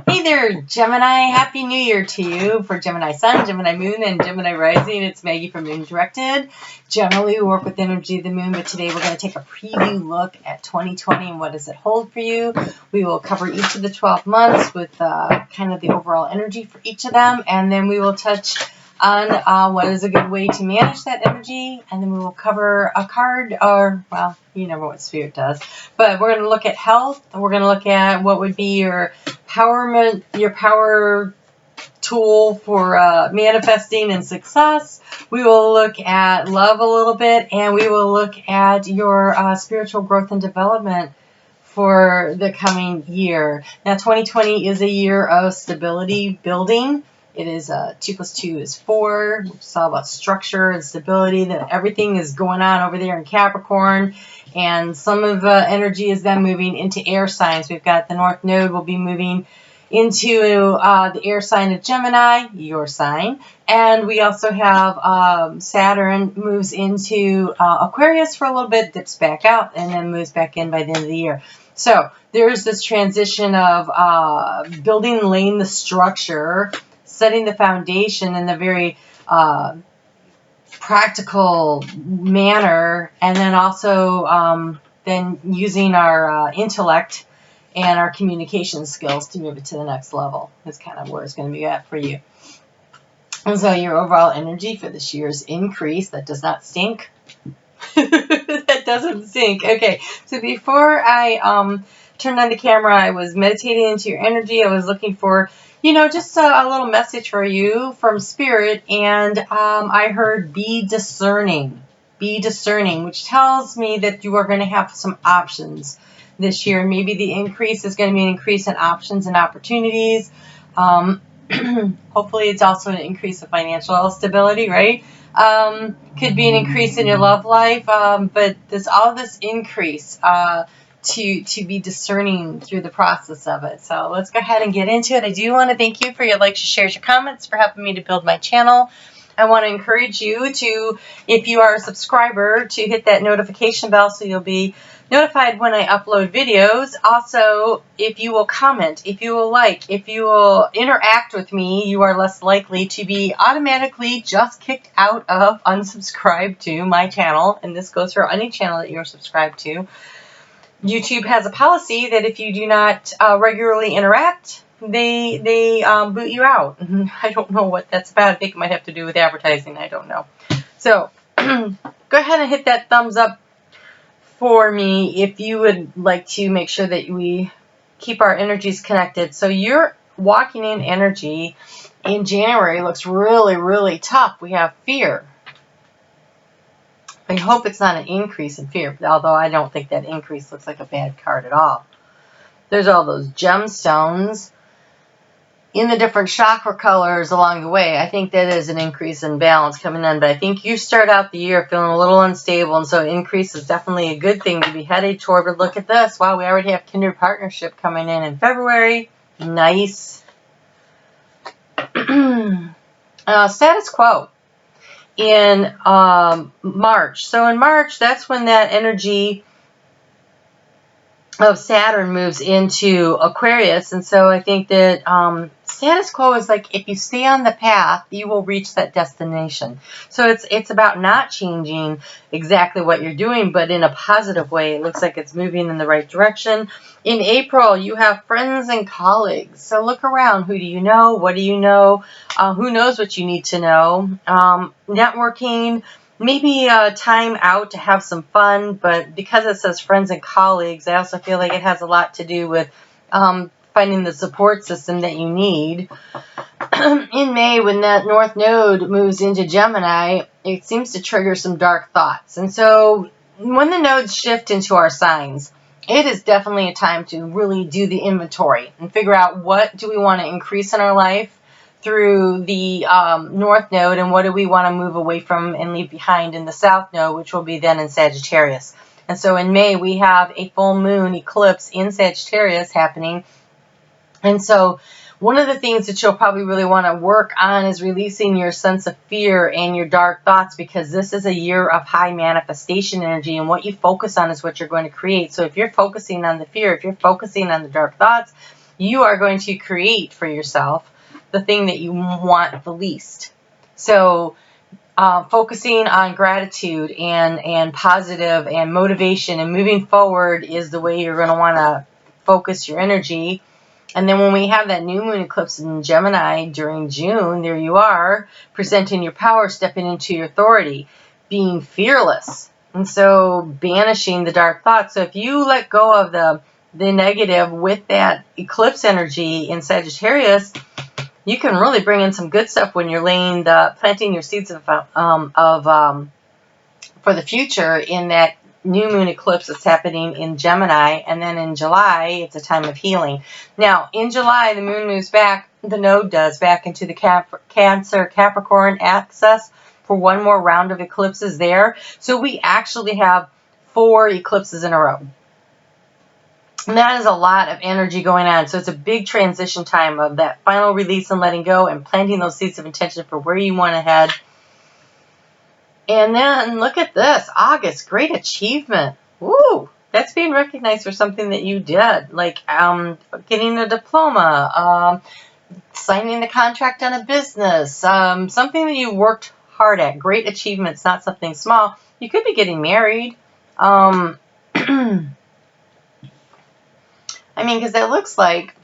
Hey there, Gemini. Happy New Year to you for Gemini Sun, Gemini Moon, and Gemini Rising. It's Maggie from Moon Directed. Generally, we work with the energy of the moon, but today we're going to take a preview look at 2020 and what does it hold for you. We will cover each of the 12 months with kind of the overall energy for each of them, and then we will touch on what is a good way to manage that energy, and then we will cover a card, or, well, you never know what Spirit does, but we're going to look at health. We're going to look at what would be your empowerment, your power tool for manifesting and success. We will look at love a little bit, and we will look at your spiritual growth and development for the coming year. Now, 2020 is a year of stability building. It is 2 + 2 is 4. It's all about structure and stability. That everything is going on over there in Capricorn, and some of the energy is then moving into air signs. We've got the North Node will be moving into the air sign of Gemini, your sign, and we also have Saturn moves into Aquarius for a little bit, dips back out, and then moves back in by the end of the year. So there's this transition of building, laying the structure, setting the foundation in a very practical manner, and then also then using our intellect and our communication skills to move it to the next level. That's kind of where it's going to be at for you. And so your overall energy for this year is increase. That does not stink. That doesn't stink. Okay, so before I turned on the camera, I was meditating into your energy. I was looking for, just a little message for you from Spirit, and I heard be discerning. Be discerning, which tells me that you are going to have some options this year. Maybe the increase is going to be an increase in options and opportunities. Hopefully it's also an increase of financial stability, right? Could be an increase in your love life, but there's all this increase to be discerning through the process of it. So let's go ahead and get into it. I do want to thank you for your likes, your shares, your comments, for helping me to build my channel. I want to encourage you to, if you are a subscriber, to hit that notification bell so you'll be notified when I upload videos. Also, if you will comment, if you will like, if you will interact with me, you are less likely to be automatically just kicked out of, unsubscribed to my channel. And this goes for any channel that you're subscribed to. YouTube has a policy that if you do not regularly interact, they boot you out. I don't know what that's about. I think it might have to do with advertising. I don't know. So go ahead and hit that thumbs up for me if you would like to make sure that we keep our energies connected. So you're walking in energy in January. Looks really, really tough. We have fear. I hope it's not an increase in fear, although I don't think that increase looks like a bad card at all. There's all those gemstones in the different chakra colors along the way. I think that is an increase in balance coming in, but I think you start out the year feeling a little unstable, and so increase is definitely a good thing to be headed toward. But look at this. Wow, we already have kindred partnership coming in February. Nice. Status quo in March. So in March, that's when that energy of Saturn moves into Aquarius, and so I think that status quo is like if you stay on the path, you will reach that destination. So it's about not changing exactly what you're doing, but in a positive way. It looks like it's moving in the right direction. In April, you have friends and colleagues. So look around. Who do you know? What do you know? Who knows what you need to know? Networking. Maybe a time out to have some fun, but because it says friends and colleagues, I also feel like it has a lot to do with finding the support system that you need. In May, when that North Node moves into Gemini, it seems to trigger some dark thoughts. And so when the nodes shift into our signs, it is definitely a time to really do the inventory and figure out what do we want to increase in our life through the North Node, and what do we want to move away from and leave behind in the South Node, which will be then in Sagittarius. And so in May, we have a full moon eclipse in Sagittarius happening. And so one of the things that you'll probably really want to work on is releasing your sense of fear and your dark thoughts, because this is a year of high manifestation energy, and what you focus on is what you're going to create. So if you're focusing on the fear, if you're focusing on the dark thoughts, you are going to create for yourself the thing that you want the least. So focusing on gratitude and positive and motivation and moving forward is the way you're going to want to focus your energy. And then when we have that new moon eclipse in Gemini during June, there you are, presenting your power, stepping into your authority, being fearless. And so banishing the dark thoughts. So if you let go of the negative with that eclipse energy in Sagittarius, you can really bring in some good stuff when you're planting your seeds for the future in that new moon eclipse that's happening in Gemini. And then in July, it's a time of healing. Now, in July, the moon moves back, the node does, back into the Cancer Capricorn axis for one more round of eclipses there. So we actually have 4 eclipses in a row. And that is a lot of energy going on. So it's a big transition time of that final release and letting go and planting those seeds of intention for where you want to head. And then look at this, August, great achievement. Woo! That's being recognized for something that you did, like getting a diploma, signing the contract on a business, something that you worked hard at. Great achievements, not something small. You could be getting married. I mean, because that looks like,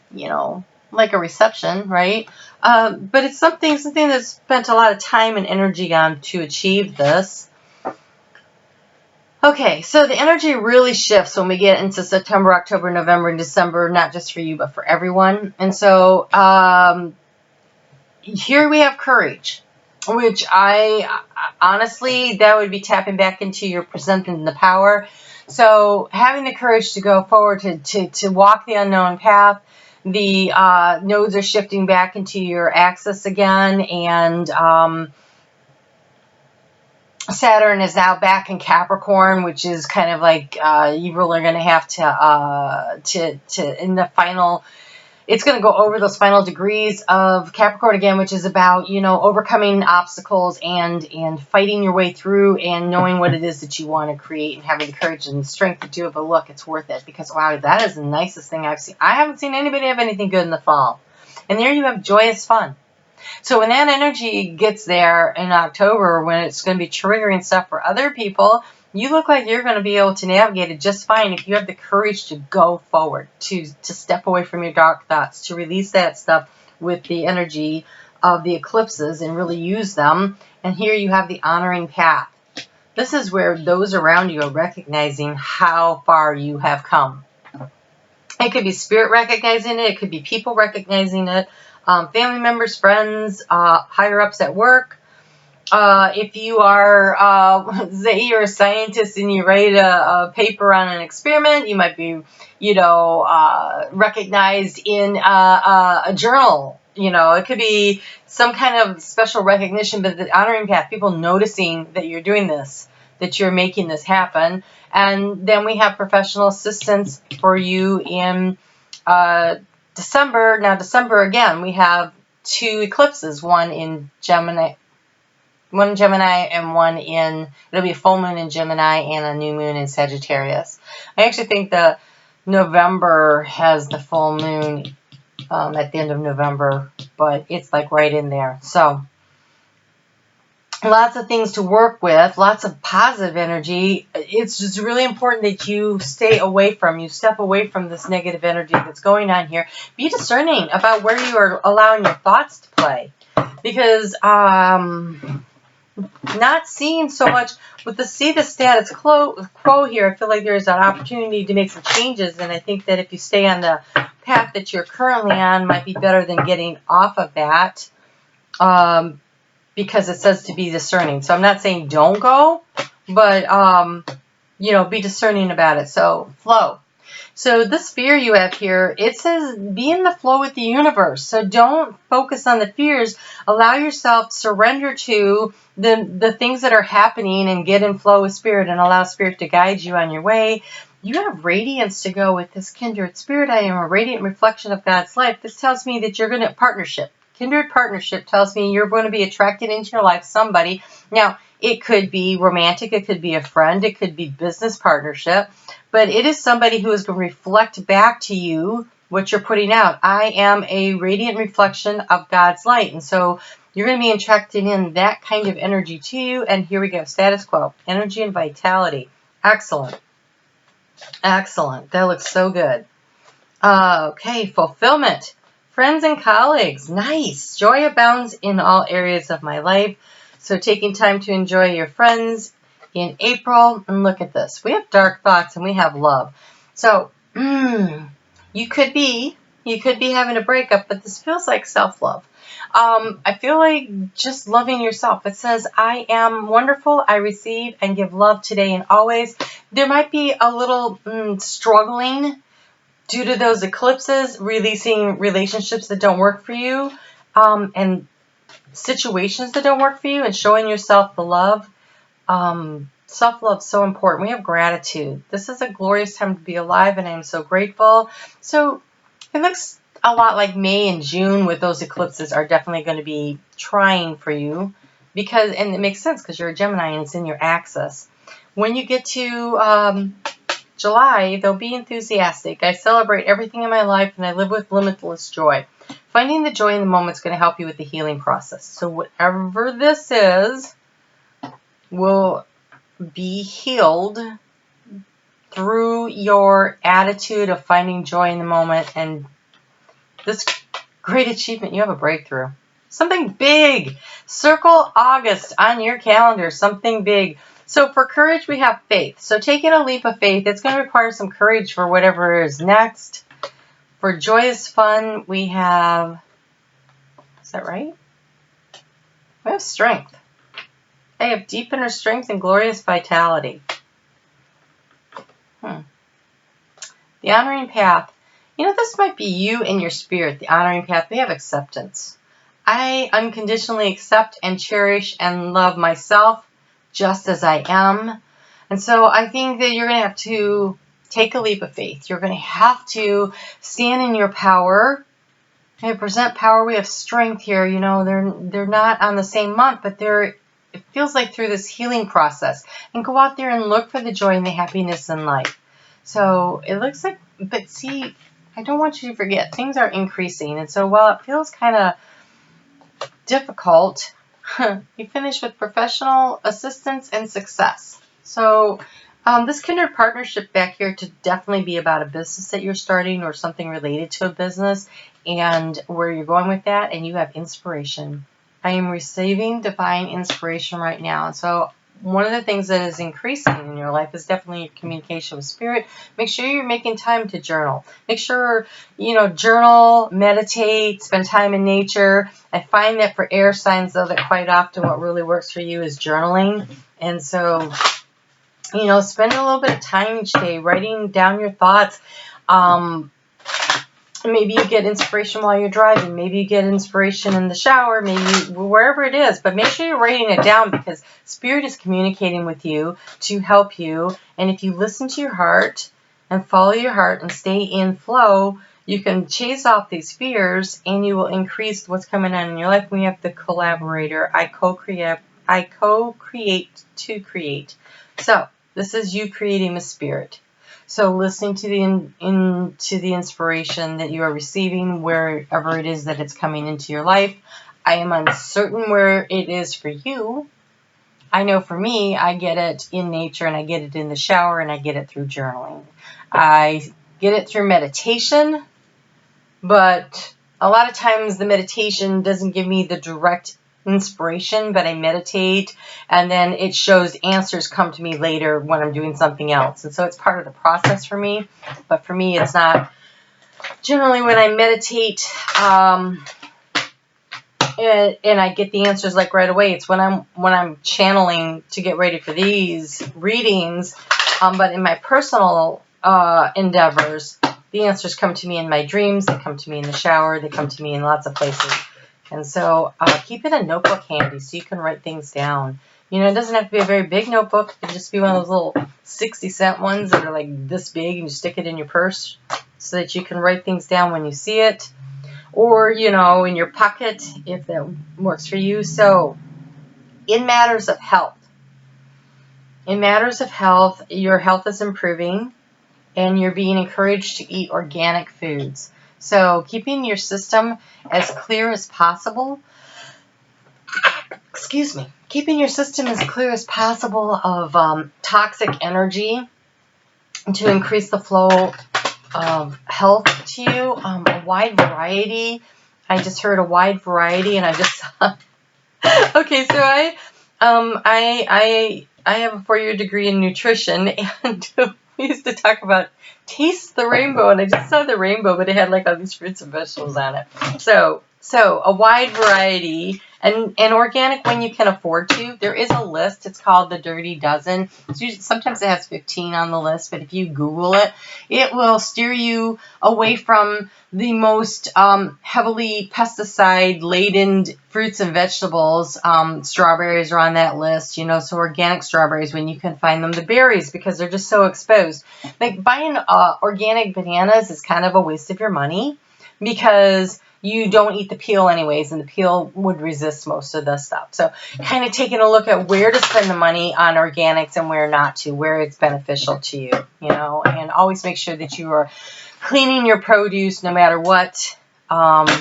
like a reception, right? But it's something that's spent a lot of time and energy on to achieve this. Okay, so the energy really shifts when we get into September, October, November, and December, not just for you, but for everyone. And so here we have courage, which honestly, that would be tapping back into your presenting the power. So having the courage to go forward, to walk the unknown path. The nodes are shifting back into your axis again, and Saturn is now back in Capricorn, which is kind of like you really are going to have to in the final. It's going to go over those final degrees of Capricorn again, which is about, overcoming obstacles and fighting your way through and knowing what it is that you want to create and having the courage and the strength to do it. But look, it's worth it because, wow, that is the nicest thing I've seen. I haven't seen anybody have anything good in the fall. And there you have joyous fun. So when that energy gets there in October, when it's going to be triggering stuff for other people, you look like you're going to be able to navigate it just fine if you have the courage to go forward, to step away from your dark thoughts, to release that stuff with the energy of the eclipses and really use them. And here you have the honoring path. This is where those around you are recognizing how far you have come. It could be spirit recognizing it. It could be people recognizing it. Family members, friends, higher ups at work. If you are, say you're a scientist and you write a paper on an experiment, you might be, recognized in a journal. It could be some kind of special recognition, but the honoring path, people noticing that you're doing this, that you're making this happen. And then we have professional assistance for you in December. Now, December, again, we have 2 eclipses, one in Gemini and one it'll be a full moon in Gemini and a new moon in Sagittarius. I actually think that November has the full moon at the end of November, but it's like right in there. So lots of things to work with, lots of positive energy. It's just really important that you step away from this negative energy that's going on here. Be discerning about where you are allowing your thoughts to play, because not seeing so much with the status quo here. I feel like there's an opportunity to make some changes, and I think that if you stay on the path that you're currently on, might be better than getting off of that, because it says to be discerning. So I'm not saying don't go, but be discerning about it. So flow. So this fear you have here, it says be in the flow with the universe. So don't focus on the fears. Allow yourself to surrender to the things that are happening and get in flow with spirit and allow spirit to guide you on your way. You have radiance to go with this kindred spirit. I am a radiant reflection of God's life. This tells me that you're going to partnership. Kindred partnership tells me you're going to be attracted into your life somebody. Now, it could be romantic, it could be a friend, it could be business partnership, but it is somebody who is going to reflect back to you what you're putting out. I am a radiant reflection of God's light. And so you're going to be attracting in that kind of energy to you. And here we go. Status quo. Energy and vitality. Excellent. Excellent. That looks so good. Okay. Fulfillment. Friends and colleagues. Nice. Joy abounds in all areas of my life. So taking time to enjoy your friends in April. And look at this. We have dark thoughts and we have love. So, you could be having a breakup, but this feels like self-love. I feel like just loving yourself. It says, I am wonderful. I receive and give love today and always. There might be a little struggling due to those eclipses, releasing relationships that don't work for you, and situations that don't work for you, and showing yourself the love. Self-love is so important. We have gratitude. This is a glorious time to be alive, and I'm so grateful. So it looks a lot like May and June with those eclipses are definitely going to be trying for you, because, and it makes sense because you're a Gemini and it's in your axis. When you get to July, they'll be enthusiastic. I celebrate everything in my life and I live with limitless joy. Finding the joy in the moment is going to help you with the healing process. So whatever this is will be healed through your attitude of finding joy in the moment and this great achievement. You have a breakthrough. Something big. Circle August on your calendar. Something big. So for courage, we have faith. So taking a leap of faith, it's going to require some courage for whatever is next. For joyous fun, we have, is that right? We have strength. I have deep inner strength and glorious vitality. The honoring path. You know, this might be you and your spirit. The honoring path, we have acceptance. I unconditionally accept and cherish and love myself just as I am. And so I think that you're going to have to take a leap of faith. You're going to have to stand in your power. They present power. We have strength here. You know, they're not on the same month, but it feels like through this healing process. And go out there and look for the joy and the happiness in life. So it looks like, but see, I don't want you to forget, things are increasing. And so while it feels kind of difficult, you finish with professional assistance and success. So this kindred partnership back here to definitely be about a business that you're starting or something related to a business and where you're going with that, and you have inspiration. I am receiving divine inspiration right now. And so one of the things that is increasing in your life is definitely your communication with spirit. Make sure you're making time to journal. Make sure, journal, meditate, spend time in nature. I find that for air signs, though, that quite often what really works for you is journaling. And so, spend a little bit of time each day writing down your thoughts. Maybe you get inspiration while you're driving. Maybe you get inspiration in the shower. Maybe wherever it is. But make sure you're writing it down because Spirit is communicating with you to help you. And if you listen to your heart and follow your heart and stay in flow, you can chase off these fears and you will increase what's coming on in your life. We have the collaborator. I co-create to create. So this is you creating with Spirit. So listening to the inspiration that you are receiving wherever it is that it's coming into your life. I am uncertain where it is for you. I know for me, I get it in nature and I get it in the shower and I get it through journaling. I get it through meditation, but a lot of times the meditation doesn't give me the direct inspiration, but I meditate and then it shows answers come to me later when I'm doing something else. And so it's part of the process for me, but for me it's not. Generally when I meditate and I get the answers like right away, it's when I'm channeling to get ready for these readings, but in my personal endeavors, the answers come to me in my dreams, they come to me in the shower, they come to me in lots of places. And so keep it a notebook handy so you can write things down. It doesn't have to be a very big notebook. It can just be one of those little 60-cent ones that are like this big and you stick it in your purse so that you can write things down when you see it. Or, in your pocket if that works for you. So in matters of health, your health is improving and you're being encouraged to eat organic foods. So keeping your system as clear as possible, keeping your system as clear as possible of toxic energy to increase the flow of health to you. A wide variety. I just heard a wide variety, and I just saw. Okay, so I have a 4-year degree in nutrition, and we used to talk about taste the rainbow, and I just saw the rainbow, but it had like all these fruits and vegetables on it. So a wide variety, and organic when you can afford to. There is a list. It's called the Dirty Dozen. Sometimes it has 15 on the list, but if you Google it, it will steer you away from the most heavily pesticide-laden fruits and vegetables. Strawberries are on that list, so organic strawberries when you can find them. The berries, because they're just so exposed. Like buying organic bananas is kind of a waste of your money because you don't eat the peel anyways, and the peel would resist most of the stuff. So kind of taking a look at where to spend the money on organics and where not to, where it's beneficial to you, and always make sure that you are cleaning your produce no matter what, and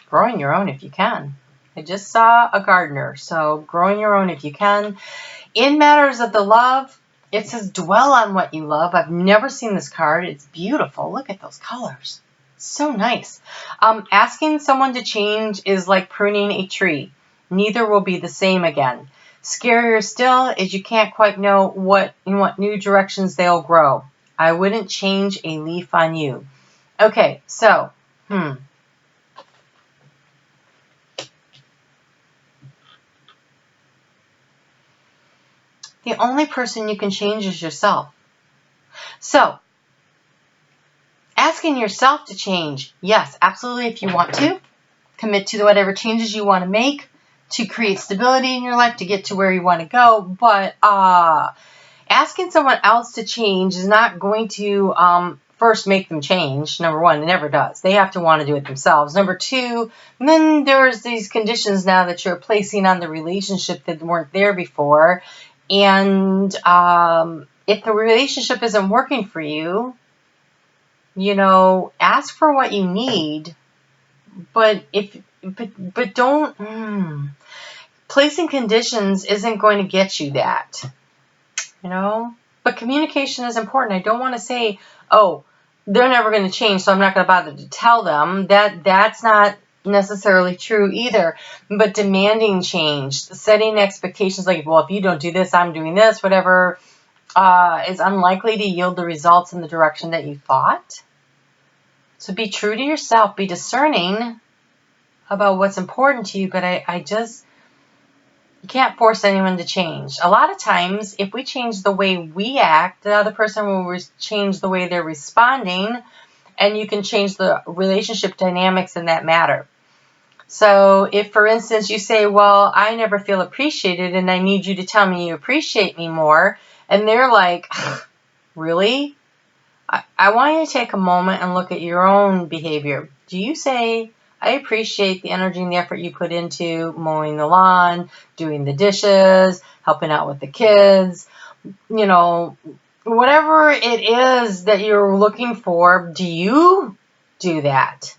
growing your own if you can. I just saw a gardener, so growing your own if you can. In matters of the love, it says dwell on what you love. I've never seen this card. It's beautiful. Look at those colors. So nice. Asking someone to change is like pruning a tree. Neither will be the same again. Scarier still is you can't quite know in what new directions they'll grow. I wouldn't change a leaf on you. Okay, so, the only person you can change is yourself. So, asking yourself to change, yes, absolutely, if you want to. Commit to whatever changes you want to make to create stability in your life, to get to where you want to go. But asking someone else to change is not going to first make them change. Number one, it never does. They have to want to do it themselves. Number two, then there's these conditions now that you're placing on the relationship that weren't there before. And if the relationship isn't working for you, ask for what you need, but don't, placing conditions isn't going to get you that, but communication is important. I don't want to say, oh, they're never going to change, so I'm not going to bother to tell them. That's not necessarily true either, but demanding change, setting expectations like, well, if you don't do this, I'm doing this, whatever, is unlikely to yield the results in the direction that you thought. So be true to yourself, be discerning about what's important to you, but you can't force anyone to change. A lot of times, if we change the way we act, the other person will change the way they're responding, and you can change the relationship dynamics in that matter. So if, for instance, you say, well, I never feel appreciated and I need you to tell me you appreciate me more, and they're like, really? I want you to take a moment and look at your own behavior. Do you say, I appreciate the energy and the effort you put into mowing the lawn, doing the dishes, helping out with the kids, whatever it is that you're looking for, do you do that?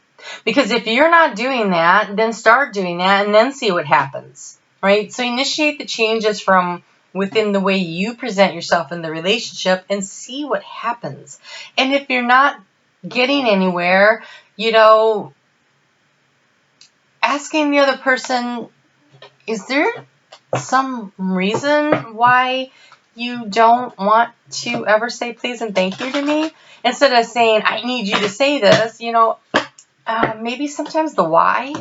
Because if you're not doing that, then start doing that and then see what happens, right? So initiate the changes from within the way you present yourself in the relationship and see what happens. And if you're not getting anywhere, asking the other person, is there some reason why you don't want to ever say please and thank you to me? Instead of saying, I need you to say this, maybe sometimes the why,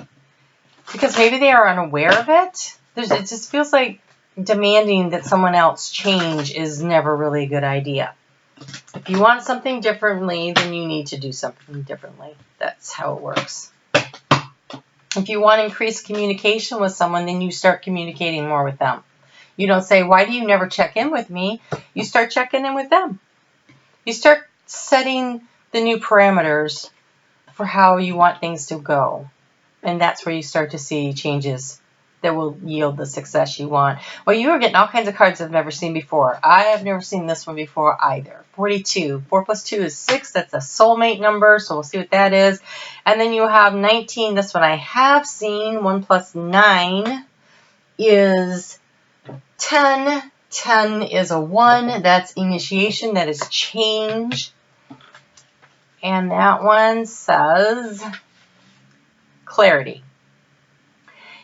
because maybe they are unaware of it. It just feels like demanding that someone else change is never really a good idea. If you want something differently, then you need to do something differently. That's how it works. If you want increased communication with someone, then you start communicating more with them. You don't say, why do you never check in with me? You start checking in with them. You start setting the new parameters for how you want things to go. And that's where you start to see changes that will yield the success you want. Well, you are getting all kinds of cards I've never seen before. I have never seen this one before either. 42. 4 plus 2 is 6. That's a soulmate number, so we'll see what that is. And then you have 19. This one I have seen. 1 plus 9 is 10. 10 is a 1. That's initiation. That is change. And that one says clarity.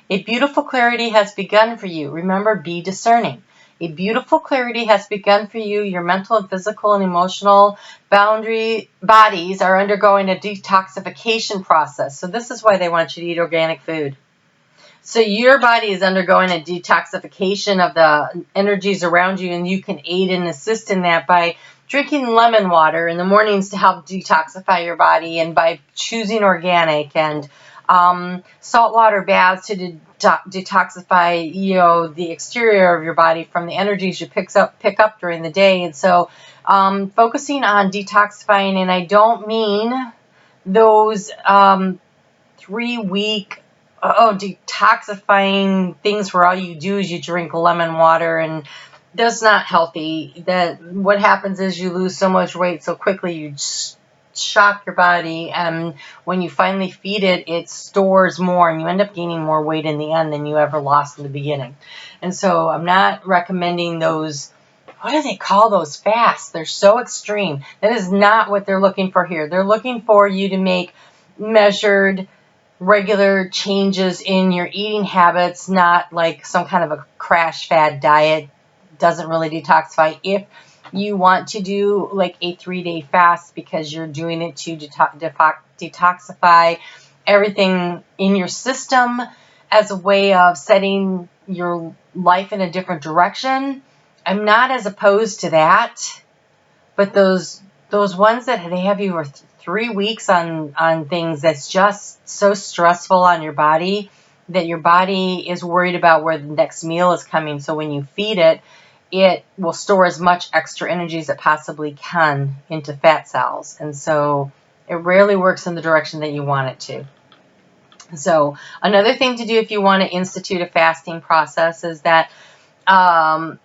A beautiful clarity has begun for you. Remember, be discerning. A beautiful clarity has begun for you. Your mental and physical and emotional bodies are undergoing a detoxification process. So this is why they want you to eat organic food. So your body is undergoing a detoxification of the energies around you, and you can aid and assist in that by drinking lemon water in the mornings to help detoxify your body, and by choosing organic, and saltwater baths to detoxify, the exterior of your body from the energies you pick up during the day. And so focusing on detoxifying, and I don't mean those 3-week detoxifying things where all you do is you drink lemon water, and that's not healthy. That what happens is you lose so much weight so quickly, you shock your body, and when you finally feed it, it stores more, and you end up gaining more weight in the end than you ever lost in the beginning. And so I'm not recommending those, what do they call those, fasts? They're so extreme. That is not what they're looking for here. They're looking for you to make measured, regular changes in your eating habits, not like some kind of a crash fad diet. Doesn't really detoxify. If you want to do like a 3-day fast because you're doing it to detoxify everything in your system as a way of setting your life in a different direction, I'm not as opposed to that. But those ones that they have you for 3 weeks on things that's just so stressful on your body that your body is worried about where the next meal is coming. So when you feed it, it will store as much extra energy as it possibly can into fat cells. And so it rarely works in the direction that you want it to. So another thing to do if you want to institute a fasting process is that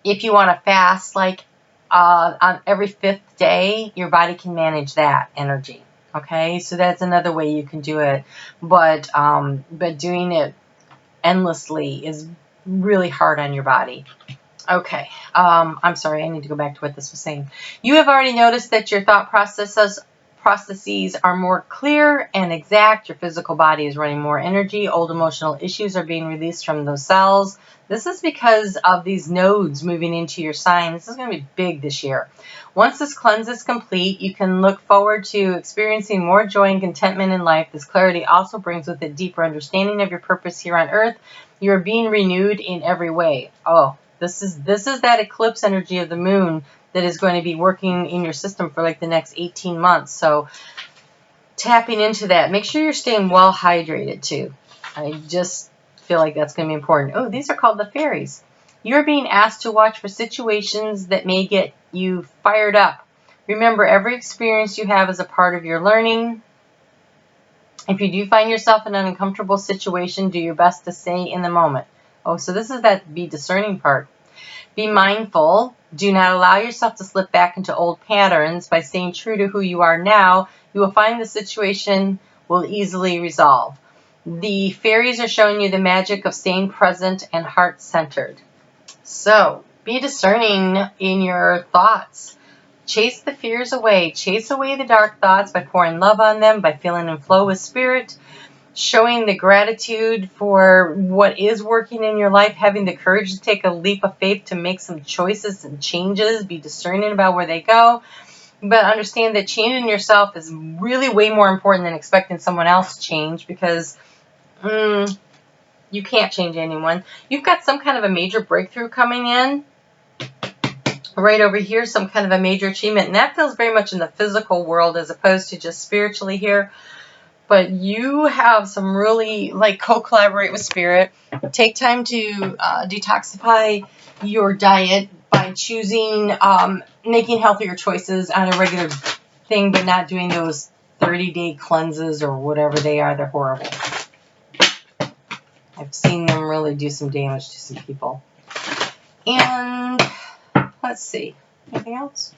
if you want to fast like on every 5th day, your body can manage that energy. Okay, so that's another way you can do it. But doing it endlessly is really hard on your body. Okay, I'm sorry, I need to go back to what this was saying. You have already noticed that your thought processes are more clear and exact. Your physical body is running more energy. Old emotional issues are being released from those cells. This is because of these nodes moving into your sign. This is going to be big this year. Once this cleanse is complete, you can look forward to experiencing more joy and contentment in life. This clarity also brings with it deeper understanding of your purpose here on earth. You are being renewed in every way. Oh, this is that eclipse energy of the moon that is going to be working in your system for like the next 18 months. So tapping into that. Make sure you're staying well hydrated too. I just feel like that's going to be important. Oh, these are called the fairies. You're being asked to watch for situations that may get you fired up. Remember, every experience you have is a part of your learning. If you do find yourself in an uncomfortable situation, do your best to stay in the moment. Oh, so this is that be discerning part. Be mindful. Do not allow yourself to slip back into old patterns. By staying true to who you are now, you will find the situation will easily resolve. The fairies are showing you the magic of staying present and heart-centered. So, be discerning in your thoughts. Chase the fears away. Chase away the dark thoughts by pouring love on them, by feeling in flow with spirit, showing the gratitude for what is working in your life, having the courage to take a leap of faith to make some choices and changes, be discerning about where they go. But understand that changing yourself is really way more important than expecting someone else to change, because you can't change anyone. You've got some kind of a major breakthrough coming in right over here, some kind of a major achievement, and that feels very much in the physical world as opposed to just spiritually here. But you have some really, co-collaborate with spirit. Take time to detoxify your diet by choosing, making healthier choices on a regular thing, but not doing those 30-day cleanses or whatever they are. They're horrible. I've seen them really do some damage to some people. And let's see. Anything else?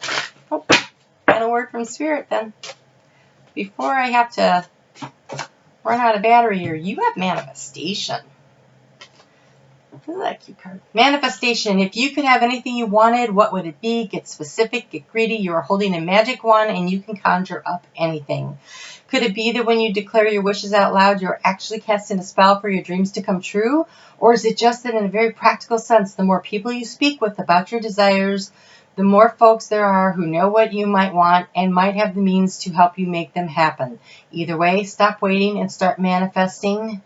Oh, and a word from Spirit then. Before I have to run out of battery here, you have manifestation. Isn't that a cute card? Manifestation. If you could have anything you wanted, what would it be? Get specific, get greedy. You are holding a magic wand and you can conjure up anything. Could it be that when you declare your wishes out loud, you're actually casting a spell for your dreams to come true? Or is it just that in a very practical sense, the more people you speak with about your desires, the more folks there are who know what you might want and might have the means to help you make them happen? Either way, stop waiting and start manifesting.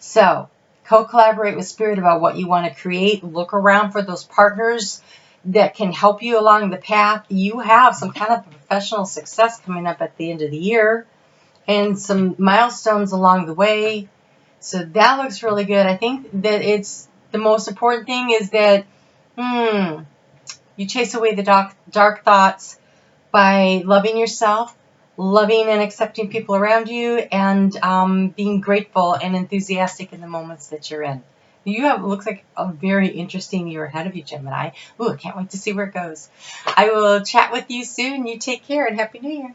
So, co-collaborate with Spirit about what you want to create. Look around for those partners that can help you along the path. You have some kind of professional success coming up at the end of the year and some milestones along the way. So that looks really good. I think that it's the most important thing is that you chase away the dark thoughts by loving yourself, loving and accepting people around you, and being grateful and enthusiastic in the moments that you're in. You have, looks like a very interesting year ahead of you, Gemini. Ooh, I can't wait to see where it goes. I will chat with you soon. You take care and Happy New Year.